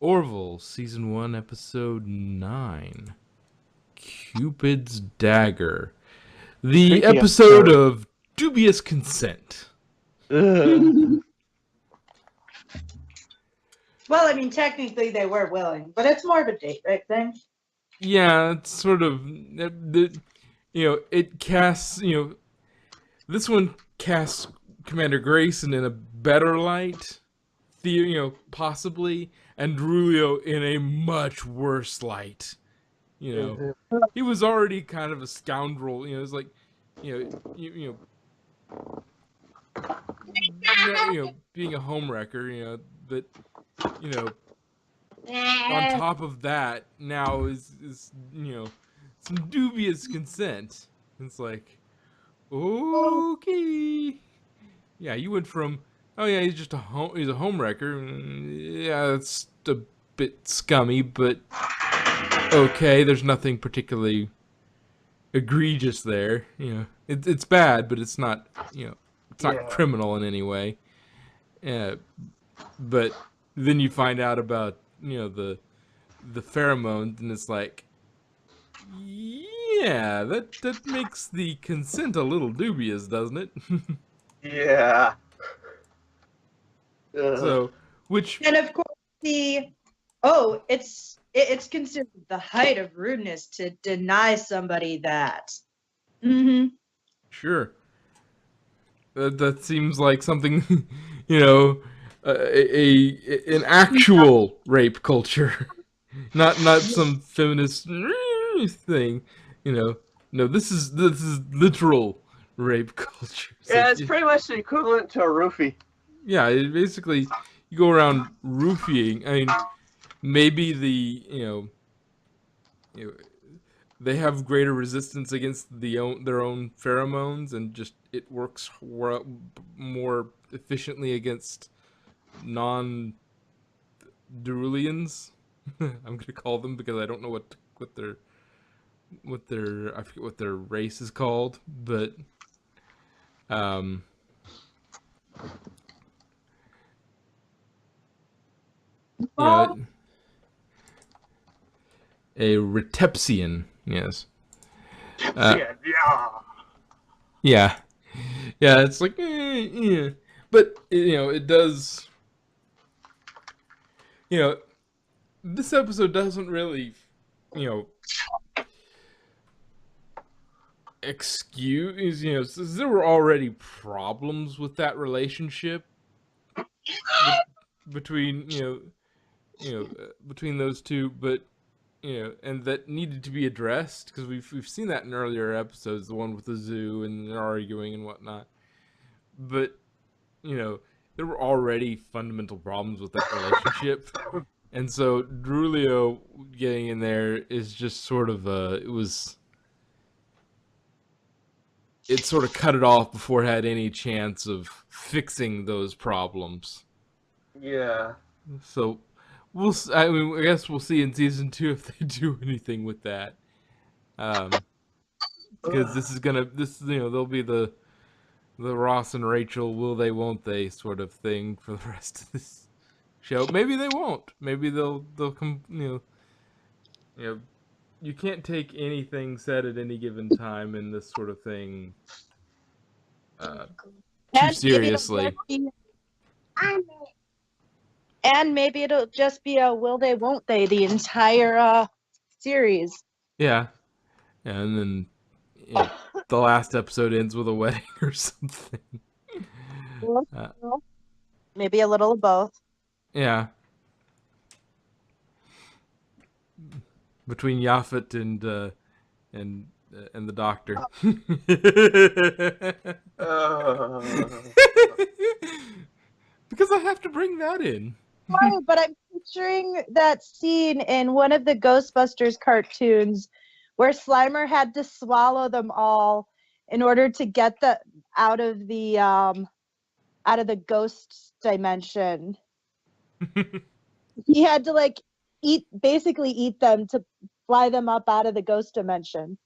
Orville, Season 1, Episode 9. Cupid's Dagger. The Creepy episode episode. of dubious consent. Ugh. Well, I mean, technically they were willing, but it's more of a date rape thing. Yeah, it's sort of... it casts... this one casts Commander Grayson in a better light. Possibly. And Drulio in a much worse light. He was already kind of a scoundrel. It was like, being a homewrecker. But on top of that, now is some dubious consent. It's like, okay, yeah, you went from, oh yeah, he's a homewrecker. Yeah, that's a bit scummy, but okay, there's nothing particularly egregious there. It's bad, but it's not, it's not criminal in any way. But then you find out about, the pheromones, and it's like, yeah, that makes the consent a little dubious, doesn't it? Yeah. So, and of course it's considered the height of rudeness to deny somebody that. Mm-hmm. Sure. That seems like something, an actual rape culture, not some feminist thing. No, this is literal rape culture. So, Yeah, it's pretty much the equivalent to a roofie. Yeah, basically, you go around roofying. I mean, maybe they have greater resistance against their own pheromones, and just it works more efficiently against non-Durulians. I'm gonna call them because I don't know what their I forget what their race is called, but a Retepsian, yes. Yeah, it's like, yeah. But it does. This episode doesn't really, excuse. Since there were already problems with that relationship between between those two, but and that needed to be addressed, because we've seen that in earlier episodes, the one with the zoo and arguing and whatnot. But there were already fundamental problems with that relationship, and so Drulio getting in there is just sort of it sort of cut it off before it had any chance of fixing those problems. Yeah. So I guess we'll see in season 2 if they do anything with that. Because there'll be the Ross and Rachel will they won't they sort of thing for the rest of this show. Maybe they won't. Maybe they'll come. You can't take anything said at any given time in this sort of thing too seriously. And maybe it'll just be a will they, won't they, the entire series. Yeah. And then the last episode ends with a wedding or something. Maybe a little of both. Yeah. Between Yaphet and the doctor. Because I have to bring that in. Right, but I'm picturing that scene in one of the Ghostbusters cartoons where Slimer had to swallow them all in order to get out of the ghost dimension. He had to basically eat them to fly them up out of the ghost dimension.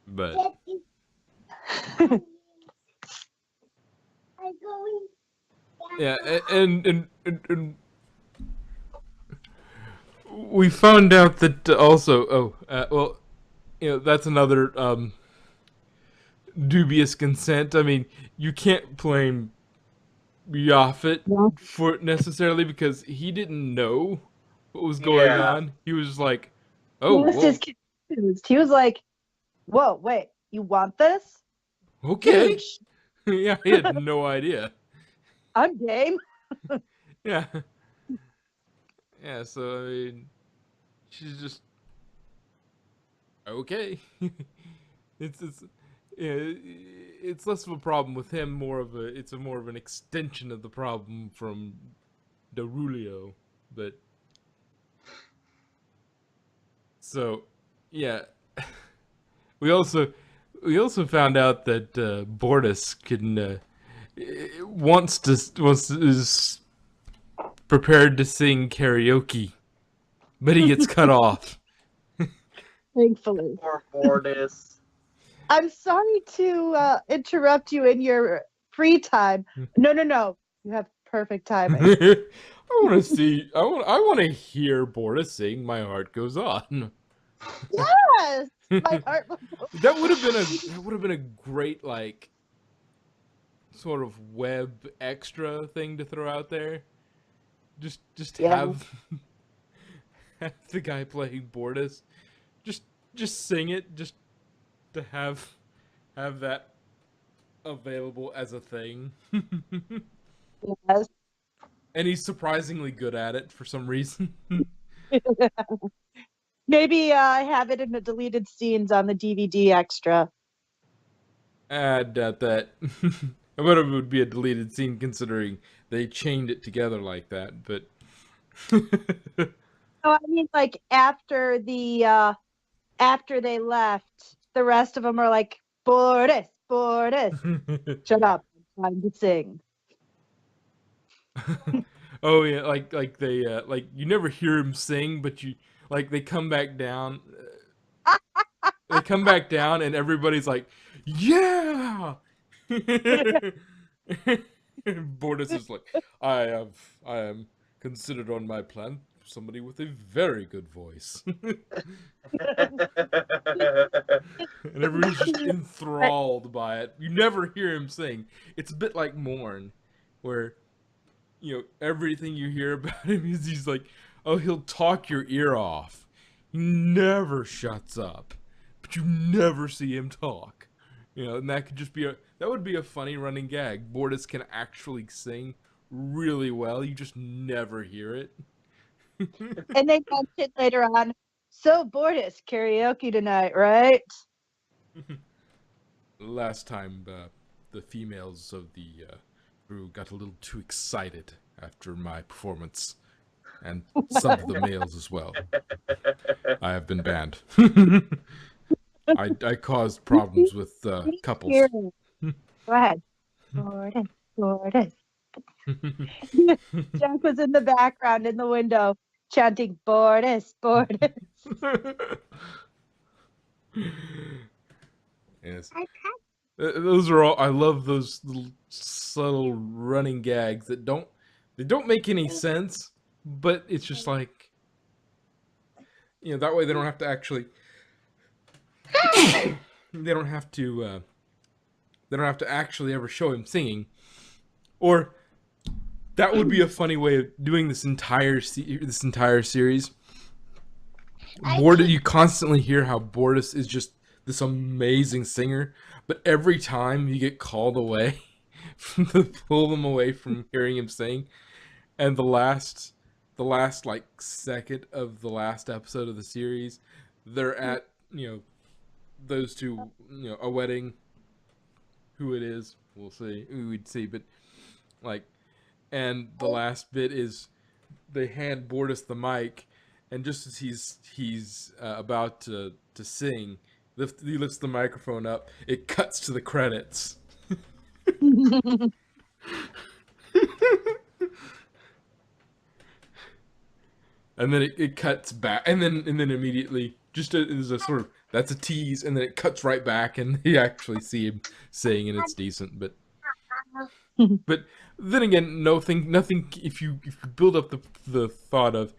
But Yeah, and we found out that also. Oh, well, that's another dubious consent. I mean, you can't blame Yaphet Well, for it necessarily because he didn't know what was going Yeah. on. He was just like, he "Oh, was just well, confused. He was like, "Whoa, wait, you want this? Dude, okay." Yeah, he had no idea. I'm game." Yeah, yeah. So I mean, she's just okay. it's yeah, it's less of a problem with him, more of an extension of the problem from Derulio. But so yeah, we also we also found out that Bortus can is prepared to sing karaoke, but he gets cut off. Thankfully. Poor Mortis. I'm sorry to interrupt you in your free time. No, no, no. You have perfect timing. I want to see. I want to hear Bortus sing "My Heart Goes On." Yes, my heart will go. That would have been a great like sort of web extra thing to throw out there. Just Yeah. have the guy playing Bortus just just sing it just to have that available as a thing. Yes. And he's surprisingly good at it for some reason. Maybe I have it in the deleted scenes on the DVD extra. I doubt that. I bet it would be a deleted scene considering they chained it together like that, but Oh, I mean, like after they left, the rest of them are like, Bortis, Bortis, shut up, it's time to sing. oh yeah, like they like you never hear him sing, but you like they come back down. They come back down, and everybody's like, "Yeah!" Bortus is like, I am considered on my plan somebody with a very good voice," and everybody's just enthralled by it. You never hear him sing. It's a bit like Morn, where everything you hear about him is he's like, oh, he'll talk your ear off. He never shuts up, but you never see him talk. And that could just be that would be a funny running gag. Bortus can actually sing really well. You just never hear it. And they mentioned later on, so Bortis, karaoke tonight, right? Last time, the females of the crew got a little too excited after my performance, and some of the males as well. I have been banned. I caused problems with couples. Go ahead. Bortis, Bortis. Jack was in the background in the window chanting Bortis, Bortis. Yes. Those are all. I love those little subtle running gags that don't make any sense, but it's just like that way they don't have to actually they don't have to actually ever show him singing, or that would be a funny way of doing this entire series. You constantly hear how Bortus is just this amazing singer, but every time you get called away, to pull them away from hearing him sing, and the last like second of the last episode of the series, they're at those two a wedding. Who it is, we'll see. We'd see, but like, and the last bit is they hand Bortus the mic, and just as he's about to sing, he lifts the microphone up. It cuts to the credits. And then it cuts back, and then immediately just as a sort of that's a tease, and then it cuts right back, and you actually see him sing, and it's decent. But But then again, nothing. If you build up the thought of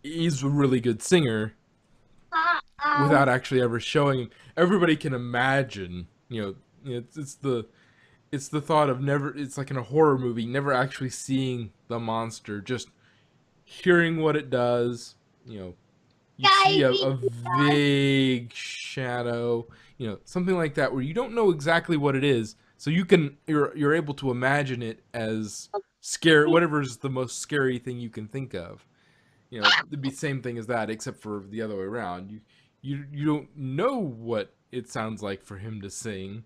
he's a really good singer without actually ever showing him, everybody can imagine. It's the thought of never. It's like in a horror movie, never actually seeing the monster, just hearing what it does. You see a vague shadow, something like that, where you don't know exactly what it is, so you're able to imagine it as scary, whatever's the most scary thing you can think of. It'd be the same thing as that, except for the other way around. You don't know what it sounds like for him to sing,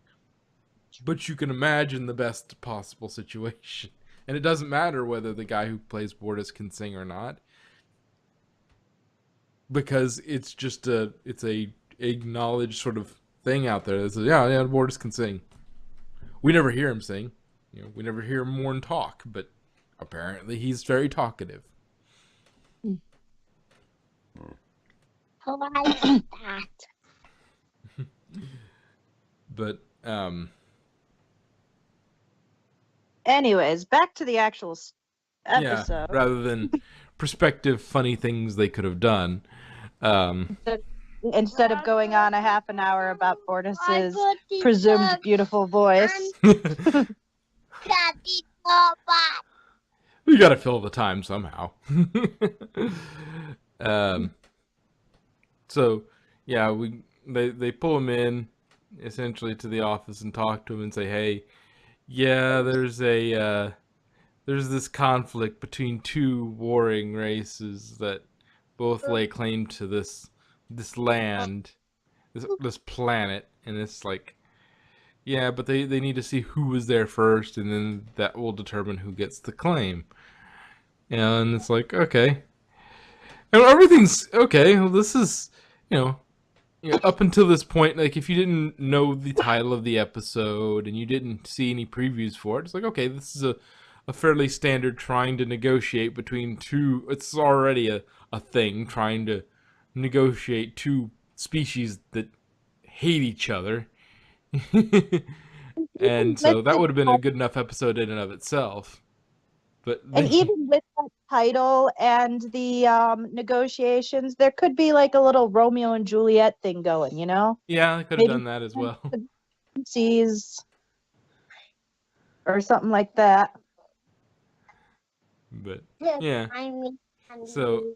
but you can imagine the best possible situation. And it doesn't matter whether the guy who plays Bortus can sing or not, because it's just it's a acknowledged sort of thing out there that says, yeah, Bortus can sing. We never hear him sing. We never hear him more than talk, but apparently he's very talkative. Oh, I like that. But Anyways, back to the actual episode. Yeah, rather than prospective funny things they could have done. Instead of going on a half an hour about Bortus's presumed beautiful voice. We gotta fill the time somehow. So yeah, they pull him in essentially to the office and talk to him and say, hey, yeah, there's this conflict between two warring races that both lay claim to this land, this planet, and it's like, yeah, but they need to see who was there first, and then that will determine who gets the claim. And it's like, okay, and everything's okay. Well, this is, up until this point, like, if you didn't know the title of the episode and you didn't see any previews for it, it's like, okay, this is a fairly standard trying to negotiate between two. It's already a thing, trying to negotiate two species that hate each other. And so that would have been a good enough episode in and of itself. But and even with that title and the negotiations, there could be like a little Romeo and Juliet thing going, Yeah, I could have done that as well. Seas or something like that. But yeah, so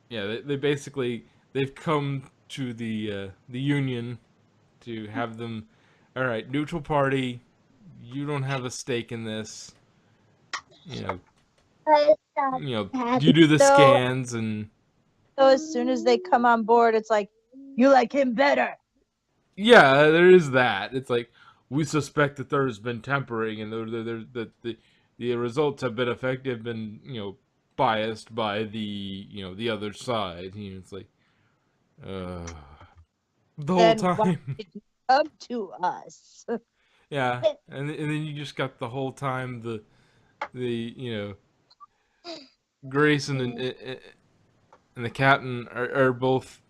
yeah, they basically they've come to the union to have them. All right, neutral party, you don't have a stake in this. You do the scans, and so as soon as they come on board, it's like, you like him better. Yeah, there is that. It's like, we suspect that there's been tampering, and that the results have been effective and biased by the other side. It's like the whole time. Why did you come to us? Yeah, and then you just got the whole time the Grayson and the captain are both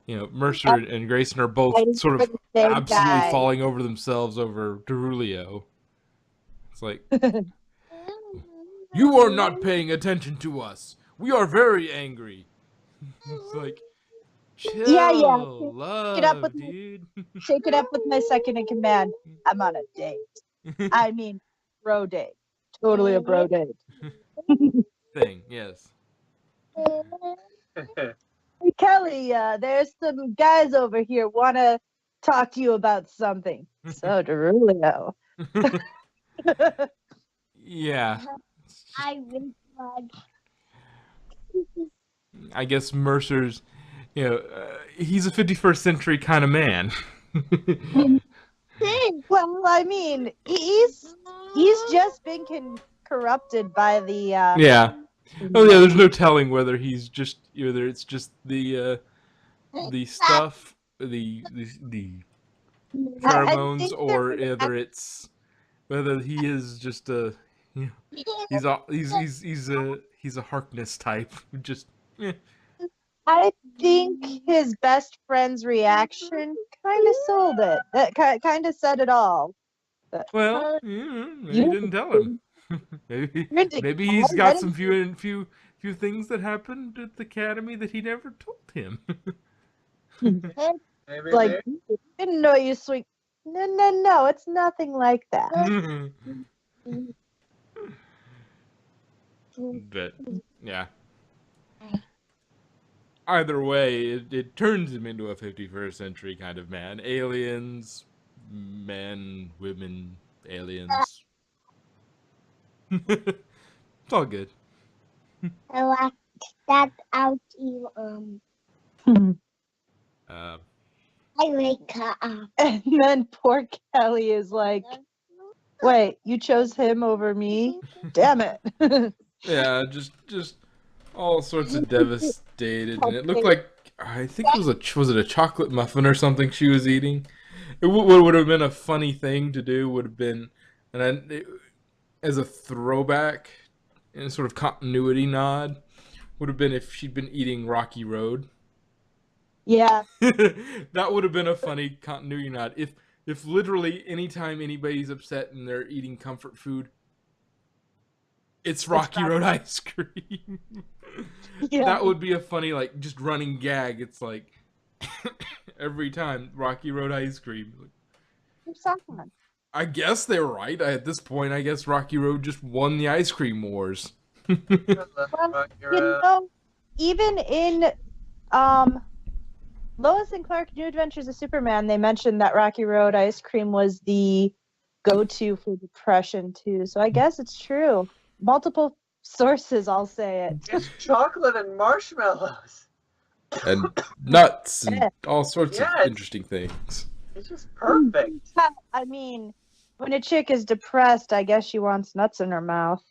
Mercer and Grayson are both sort of absolutely falling over themselves over Derulio. It's like, you are not paying attention to us. We are very angry. It's like, chill, love, dude. Shake it up with my second in command. I'm on a date. I mean, bro date. Totally a bro date. Thing, yes. Hey, Kelly, there's some guys over here want to talk to you about something. So, Derulio. Yeah. I will plug. I guess Mercer's, he's a 51st century kind of man. Well, I mean, he's just been corrupted by the yeah. Oh yeah, there's no telling whether he's just it's just the stuff, the pheromones, or whether he is just he's a Harkness type. Just I think his best friend's reaction kind of sold it. That kind of said it all. Well, maybe he didn't tell him. maybe You're into maybe he's God, got I some didn't- few things that happened at the academy that he never told him. Maybe, like maybe. didn't know you swing. No, it's nothing like that. But yeah. Either way, it turns him into a 51st century kind of man. Aliens, men, women, aliens. It's all good. I like that out you Uh, I wake her up. And then poor Kelly is like, wait, you chose him over me? Damn it. yeah, just all sorts of devastated, and it looked like I think it was it a chocolate muffin or something she was eating. It would have been a funny thing to do. Would have been, and as a throwback and sort of continuity nod, would have been if she'd been eating Rocky Road. Yeah. That would have been a funny continuity nod. If literally anytime anybody's upset and they're eating comfort food, it's Rocky Road ice cream. Yeah. That would be a funny, like, just running gag. It's like every time Rocky Road ice cream. I guess they were right. At this point, I guess Rocky Road just won the ice cream wars. Well, you know, even in Lois and Clark New Adventures of Superman, they mentioned that Rocky Road ice cream was the go-to for depression too. So I guess it's true. Multiple sources all say it. It's chocolate and marshmallows. And nuts and all sorts Yeah, of it's- interesting things. It's just perfect. I mean, when a chick is depressed, I guess she wants nuts in her mouth.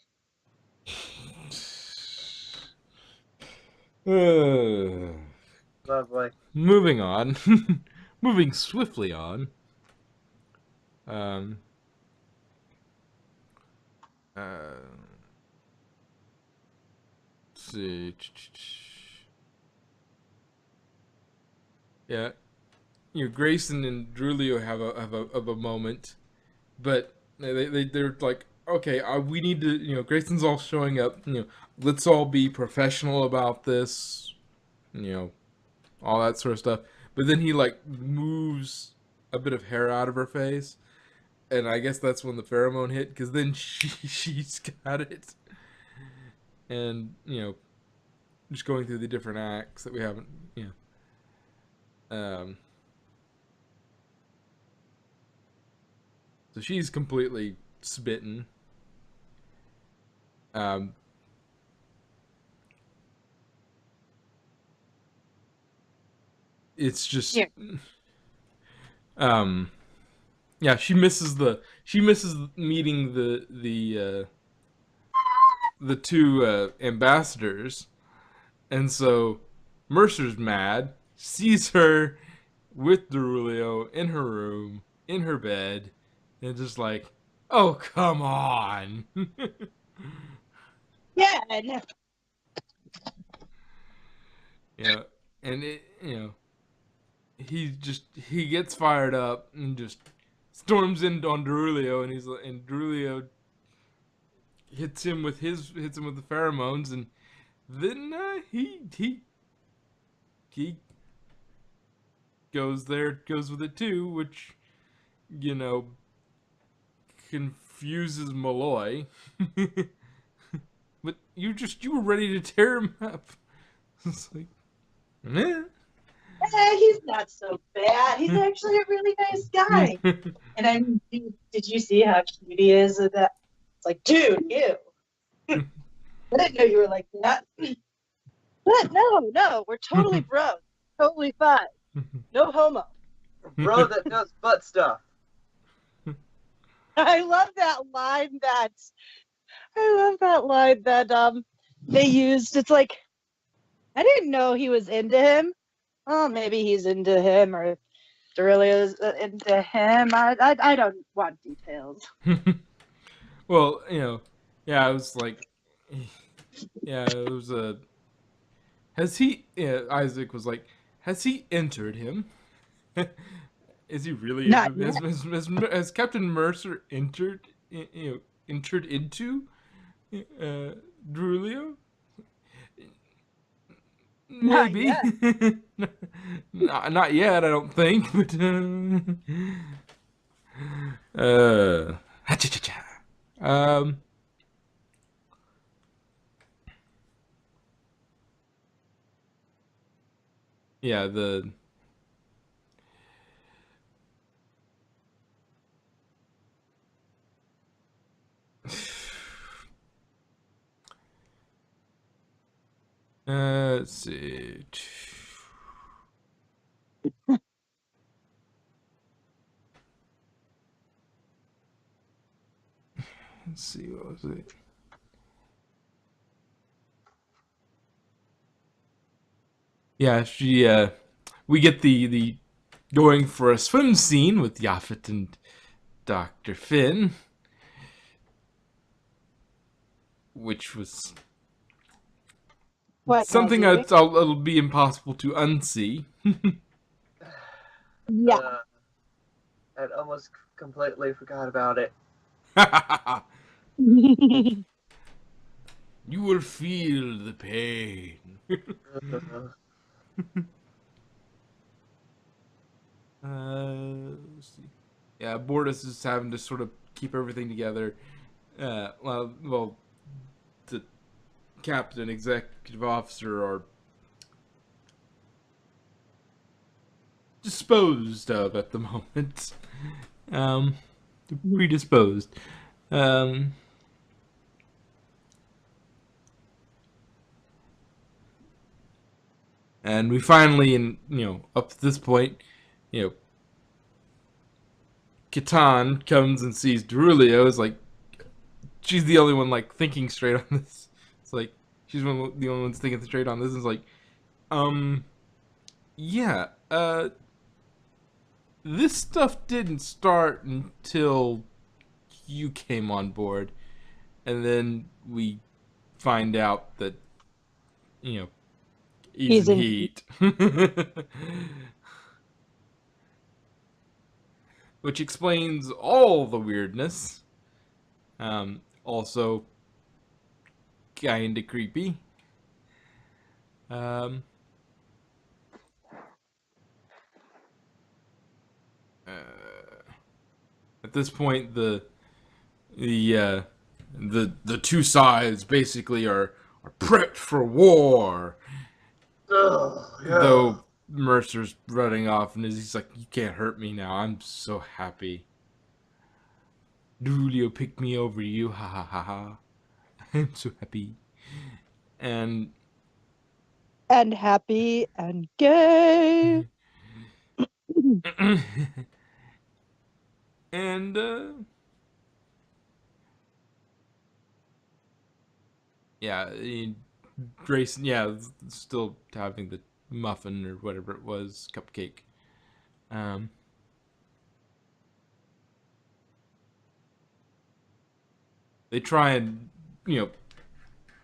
Lovely. Moving on. Moving swiftly on. Let's see. Yeah. Grayson and Drulio have a moment, but they're like, okay, we need to, Grayson's all showing up, let's all be professional about this, all that sort of stuff. But then he like moves a bit of hair out of her face, and I guess that's when the pheromone hit, because then she's got it, and just going through the different acts that we haven't, so she's completely smitten. It's just, yeah, she misses meeting the two ambassadors, and so Mercer's mad, sees her with Derulio in her room, in her bed, and just like, oh, come on. Yeah. And he gets fired up and just storms in on Derulio, and Derulio hits him with the pheromones, and then he goes with it too, which confuses Malloy. But you were ready to tear him up. It's like, eh. He's not so bad. He's actually a really nice guy. And I mean, did you see how cute he is with that? It's like, dude, you. I didn't know you were like that. But no, we're totally bros. Totally fine. No homo. Bro that does butt stuff. I love that line that they used. It's like, I didn't know he was into him. Oh, maybe he's into him, or Derulio's into him. I don't want details. Well, yeah, I was like, yeah, it was a. Has he? Yeah, Isaac was like, has he entered him? Is he really? Not Has Captain Mercer entered into Drulio? Not Maybe. yet. Not yet, I don't think. But ha-cha-cha-cha. Yeah, the let's see. Let's see, what was it? Yeah, we get the going for a swim scene with Yaphet and Dr. Finn, which was what something nauseating. it'll be impossible to unsee. Yeah. I'd almost completely forgot about it. You will feel the pain. Let's see. Yeah, Bortus is having to sort of keep everything together. Well, the captain, executive officer are disposed of at the moment. Predisposed. And we finally, up to this point, Catan comes and sees Derulio. Is like, she's the only one like thinking straight on this. It's like she's the only one's thinking straight on this. And it's like, yeah, this stuff didn't start until you came on board, and then we find out that he's in heat. Which explains all the weirdness. Also kinda creepy. At this point, the two sides basically are prepped for war. Oh, yeah. Though Mercer's running off and he's like, "You can't hurt me now. I'm so happy. Julio picked me over you. Ha ha ha ha. I'm so happy." And happy and gay. and yeah, Grayson, yeah, still having the muffin or whatever it was, cupcake. They try and,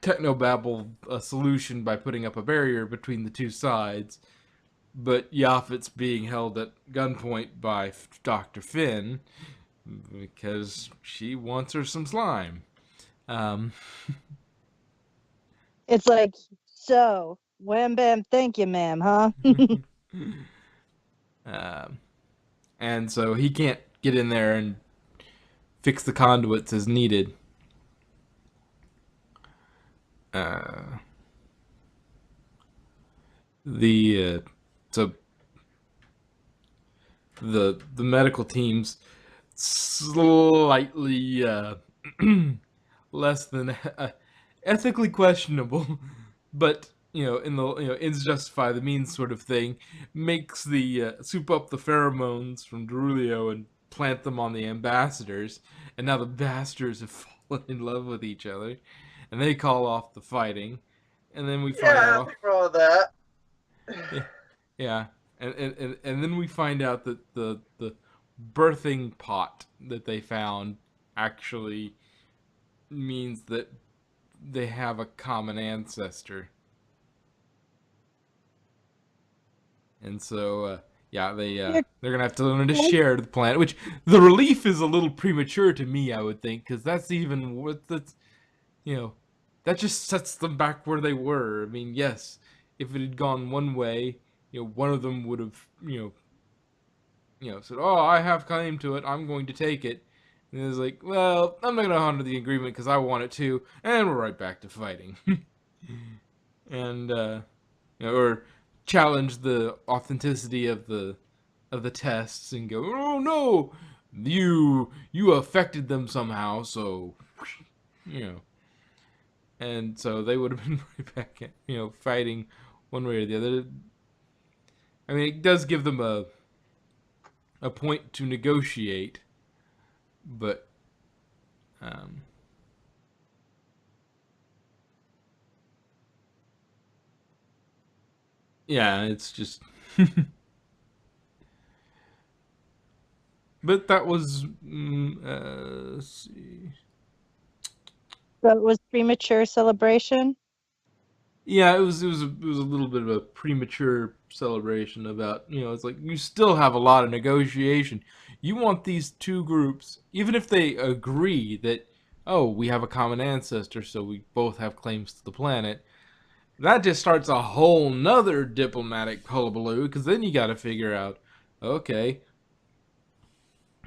technobabble a solution by putting up a barrier between the two sides, but Yaphet's being held at gunpoint by Dr. Finn because she wants her some slime. It's like, so, wham bam, thank you, ma'am, huh? And so he can't get in there and fix the conduits as needed. So the medical teams slightly less than ethically questionable, but in the ends justify the means sort of thing, makes the soup up the pheromones from Derulio and plant them on the ambassadors, and now the bastards have fallen in love with each other, and they call off the fighting, and then we find Yeah, out. nothing wrong with that. Yeah, and then we find out that the birthing pot that they found actually means that they have a common ancestor. And so, yeah, they... You're They're gonna have to learn to share the planet, which the relief is a little premature to me, I would think, because that's even what that's, that just sets them back where they were. I mean, yes, if it had gone one way, one of them would have, said, "Oh, I have claim to it. I'm going to take it." And it's like, "Well, I'm not going to honor the agreement because I want it too," and we're right back to fighting, and or challenge the authenticity of the tests and go, "Oh no, you affected them somehow," so you know, and so they would have been right back at, fighting one way or the other. I mean, it does give them a point to negotiate, but yeah, it's just. But that was, let's see. So it was premature celebration. Yeah, it was a little bit of a premature celebration about, it's like you still have a lot of negotiation. You want these two groups, even if they agree that, oh, we have a common ancestor, so we both have claims to the planet. That just starts a whole nother diplomatic hullabaloo, because then you got to figure out, okay,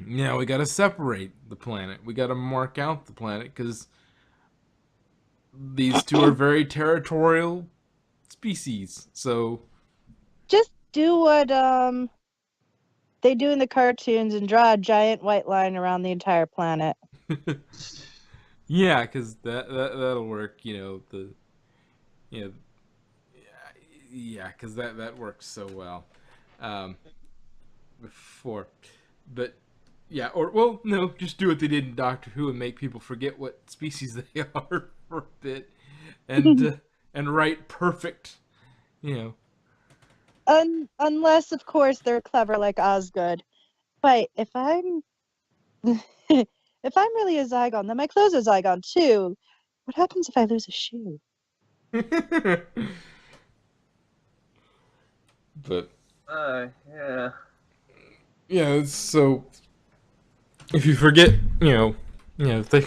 we got to separate the planet. We got to mark out the planet, because these two are very territorial species. So Just do what they do in the cartoons and draw a giant white line around the entire planet. yeah, because that'll work. You know, yeah, because that works so well before, but yeah, or well, no, just do what they did in Doctor Who and make people forget what species they are for a bit, and write perfect, you know. Unless, of course, they're clever like Osgood. But if I'm if I'm really a Zygon, then my clothes are Zygon too. What happens if I lose a shoe? But Yeah. yeah, so if you forget, they,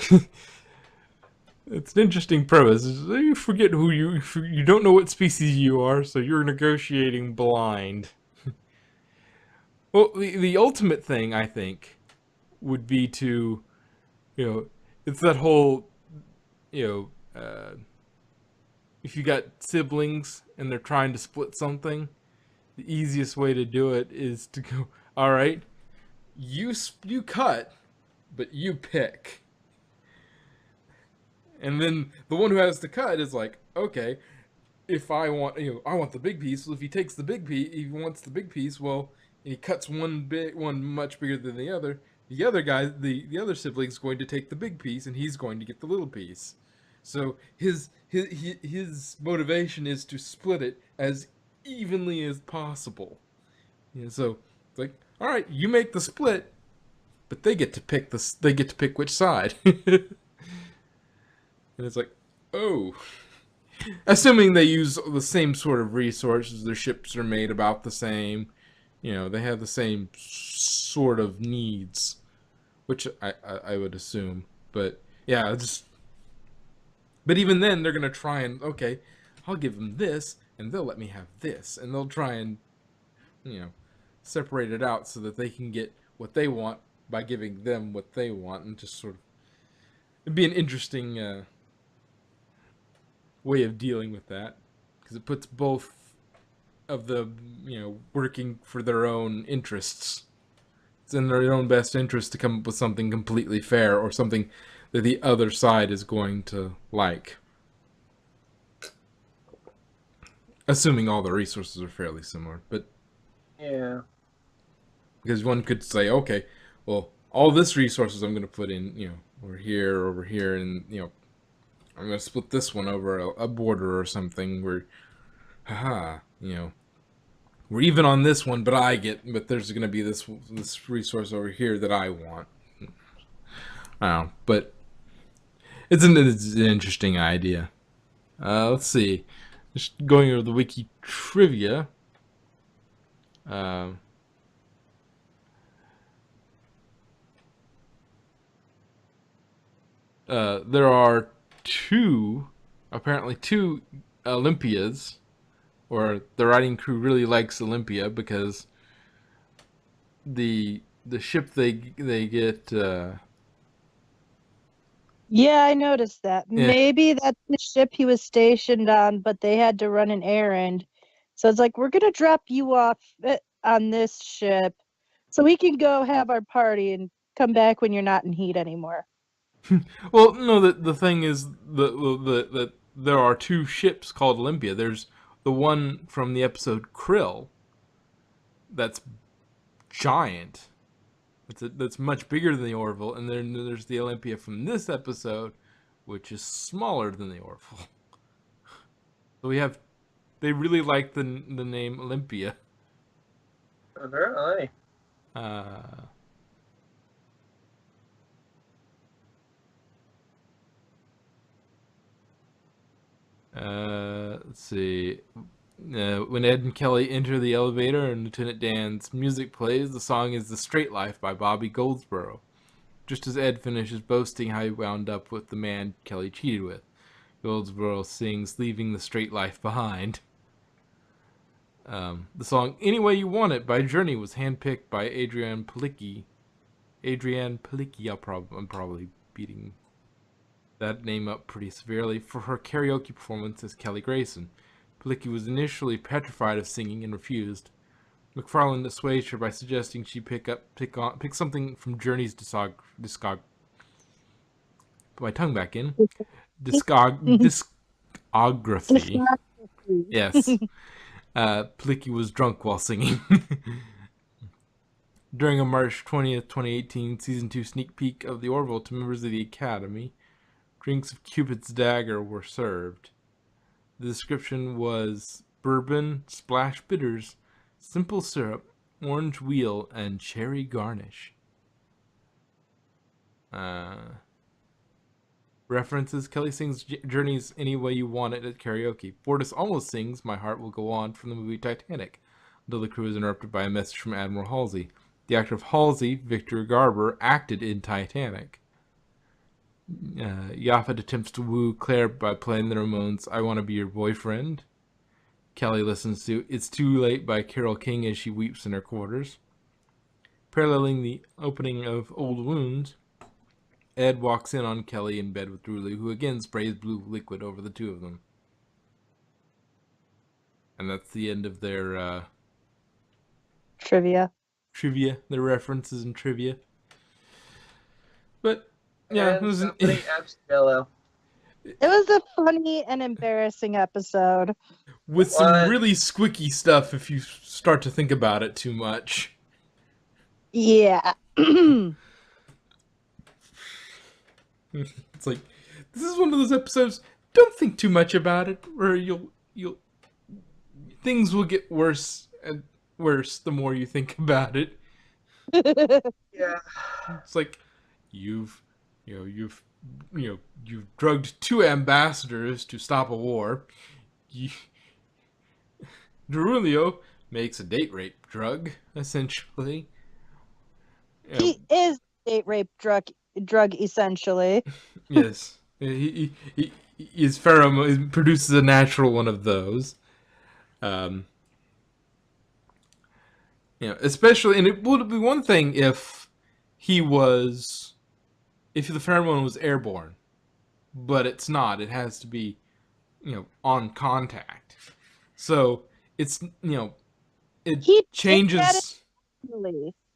it's an interesting premise. You forget who you don't know what species you are, so you're negotiating blind. Well, the ultimate thing, I think, would be to, it's that whole, if you got siblings and they're trying to split something, the easiest way to do it is to go, all right, you cut, but you pick. And then the one who has to cut is like, okay, if I want, I want the big piece. Well, if he takes the big piece, he wants the big piece. Well, he cuts one much bigger than the other. The other guy, the other sibling's going to take the big piece, and he's going to get the little piece. So his motivation is to split it as evenly as possible. So it's like, all right, you make the split, but they get to pick They get to pick which side. And it's like, oh. Assuming they use the same sort of resources, their ships are made about the same, they have the same sort of needs, which I would assume. But yeah, but even then they're gonna try and, okay, I'll give them this, and they'll let me have this, and they'll try and, separate it out so that they can get what they want by giving them what they want, and just sort of, it'd be an interesting way of dealing with that, because it puts both of the working for their own interests. It's in their own best interest to come up with something completely fair, or something that the other side is going to like, assuming all the resources are fairly similar. But Yeah. because one could say, okay, well, all this resources I'm going to put in, over here, and I'm gonna split this one over a border or something where, haha, we're even on this one, but there's gonna be this resource over here that I want. I don't know, but it's an interesting idea. Let's see, just going over the wiki trivia. there are apparently two Olympias, or the writing crew really likes Olympia because the ship they get. Yeah, I noticed that. Yeah. Maybe that's the ship he was stationed on, but they had to run an errand. So it's like, we're going to drop you off on this ship so we can go have our party and come back when you're not in heat anymore. Well, no. The thing is the there are two ships called Olympia. There's the one from the episode Krill. That's giant. That's much bigger than the Orville, and then there's the Olympia from this episode, which is smaller than the Orville. So they really like the name Olympia. Really? Uh, let's see. When Ed and Kelly enter the elevator and Lieutenant Dan's music plays, the song is "The Straight Life" by Bobby Goldsboro. Just as Ed finishes boasting how he wound up with the man Kelly cheated with, Goldsboro sings "Leaving the Straight Life Behind." The song "Any Way You Want It" by Journey was handpicked by Adrienne Palicki. I'm probably beating that name up pretty severely, for her karaoke performance as Kelly Grayson. Palicki was initially petrified of singing and refused. McFarlane assuaged her by suggesting she pick something from Journey's discography. Put my tongue back in. Discography. Yes. Palicki was drunk while singing. During a March 20th, 2018 Season 2 sneak peek of the Orville to members of the Academy, drinks of Cupid's Dagger were served. The description was bourbon, splash bitters, simple syrup, orange wheel, and cherry garnish. References: Kelly sings Journey's "Any Way You Want It" at karaoke. Fortis almost sings "My Heart Will Go On" from the movie Titanic, until the crew is interrupted by a message from Admiral Halsey. The actor of Halsey, Victor Garber, acted in Titanic. Yaphet attempts to woo Claire by playing the Ramones' "I Want to Be Your Boyfriend." Kelly listens to "It's Too Late" by Carole King as she weeps in her quarters. Paralleling the opening of Old Wounds, Ed walks in on Kelly in bed with Drewley, who again sprays blue liquid over the two of them. And that's the end of their Trivia. their references and trivia. But yeah, And somebody abs yellow. It was a funny and embarrassing episode. with some really squicky stuff if you start to think about it too much. Yeah. It's like, this is one of those episodes, don't think too much about it, or you'll things will get worse and worse the more you think about it. Yeah. It's like you've drugged two ambassadors to stop a war. Derulio makes a date rape drug, essentially. He is date rape drug essentially. Yes, he his pheromone produces a natural one of those. Especially, and it would be one thing if the pheromone was airborne, but it's not. It has to be, on contact. So it's it changes.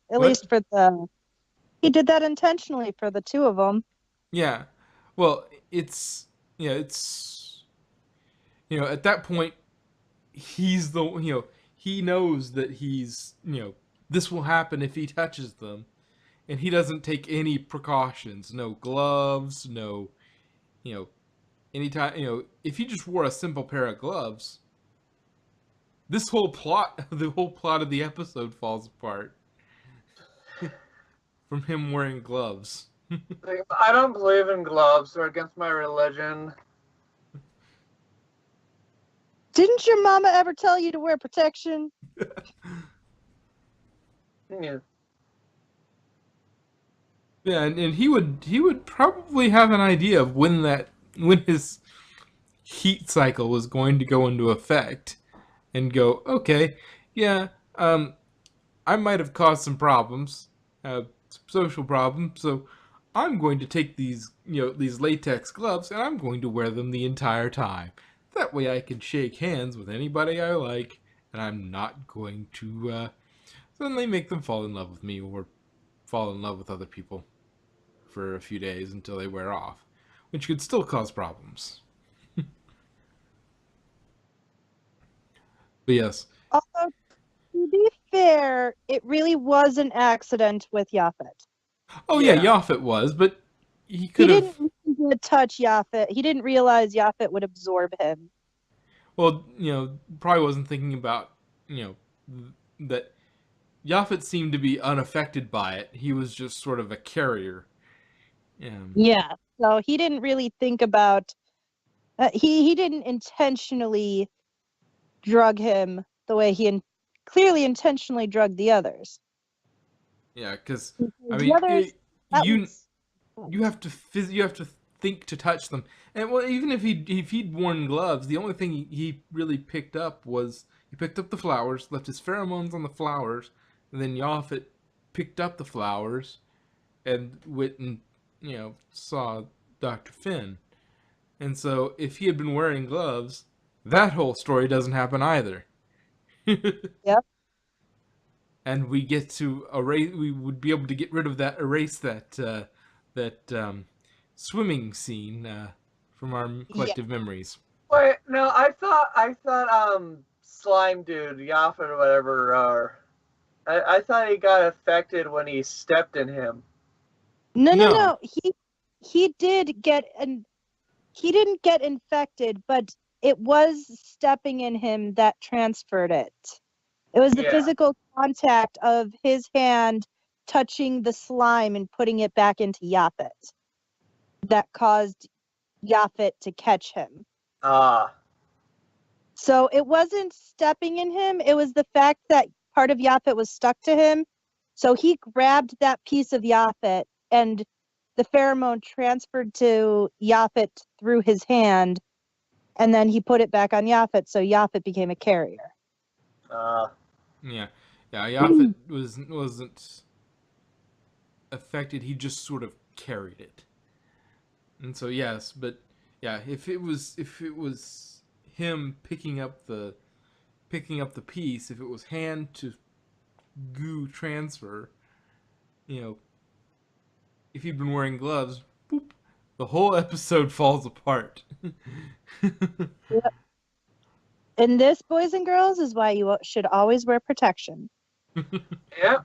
At least for he did that intentionally for the two of them. Yeah, well, it's at that point he's he knows that he's this will happen if he touches them, and he doesn't take any precautions, no gloves, no anytime if he just wore a simple pair of gloves, the whole plot of the episode falls apart from him wearing gloves. I don't believe in gloves. They're against my religion. Didn't your mama ever tell you to wear protection? Yeah. Yeah, and he would probably have an idea of when his heat cycle was going to go into effect, and go, okay, yeah, I might have caused some problems, some social problems, so I'm going to take these latex gloves and I'm going to wear them the entire time. That way I can shake hands with anybody I like, and I'm not going to suddenly make them fall in love with me or fall in love with other people for a few days until they wear off, which could still cause problems. But yes. Although, to be fair, it really was an accident with Yaphet. Oh yeah, Yeah. Yaphet was, but he He could didn't have. mean to touch Yaphet. He didn't realize Yaphet would absorb him. Well, probably wasn't thinking about, that Yaphet seemed to be unaffected by it. He was just sort of a carrier. Yeah. So he didn't really think about. He didn't intentionally drug him the way clearly intentionally drugged the others. Yeah, because I The mean, others, that you was. you have to you have to think to touch them, and well, even if he'd worn gloves, the only thing he really picked up was he picked up the flowers, left his pheromones on the flowers, and then Yaphet picked up the flowers and went and saw Dr. Finn. And so if he had been wearing gloves, that whole story doesn't happen either. Yep. And we get to erase. We would be able to get rid of that, erase that swimming scene from our Yeah. collective memories. Wait, no, I thought slime dude, Yaphet or whatever, I thought he got affected when he stepped in him. No, no, No. no. He did get he didn't get infected, but it was stepping in him that transferred it. It was the Yeah. physical contact of his hand touching the slime and putting it back into Yaphet that caused Yaphet to catch him. Ah. So it wasn't stepping in him, it was the fact that part of Yaphet was stuck to him. So he grabbed that piece of Yaphet and the pheromone transferred to Yaphet through his hand, and then he put it back on Yaphet, so Yaphet became a carrier. Yeah, yeah. Yaphet wasn't affected. He just sort of carried it. And so yes, but yeah, if it was him picking up the piece, if it was hand to goo transfer, you know, if he'd been wearing gloves, boop, the whole episode falls apart. Yep. And this, boys and girls, is why you should always wear protection. Yeah.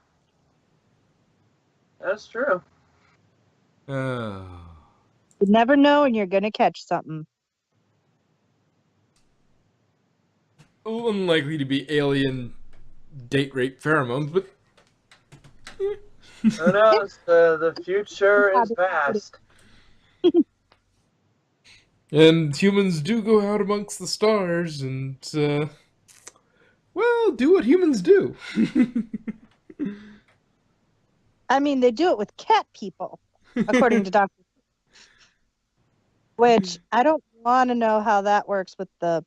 That's true. Oh. You never know when you're going to catch something. Unlikely to be alien date rape pheromones, but Who knows? The future is vast. and humans do go out amongst the stars and well, do what humans do. I mean, they do it with cat people, according to Dr. Which I don't want to know how that works with the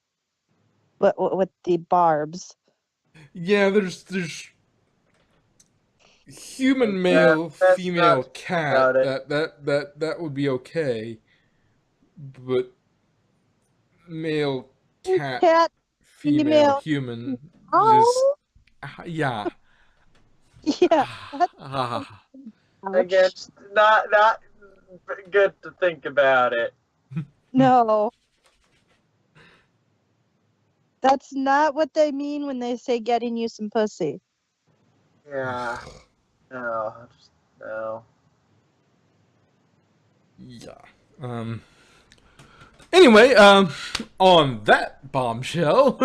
barbs. Yeah, there's human Yeah, male, that's female not cat. about it. That would be okay, but male cat, Cat, female female. human, Oh, just yeah. yeah. Again, Ouch. not good to think about it. No. That's not what they mean when they say getting you some pussy. Yeah. No. Just, no. Yeah. Anyway, on that bombshell,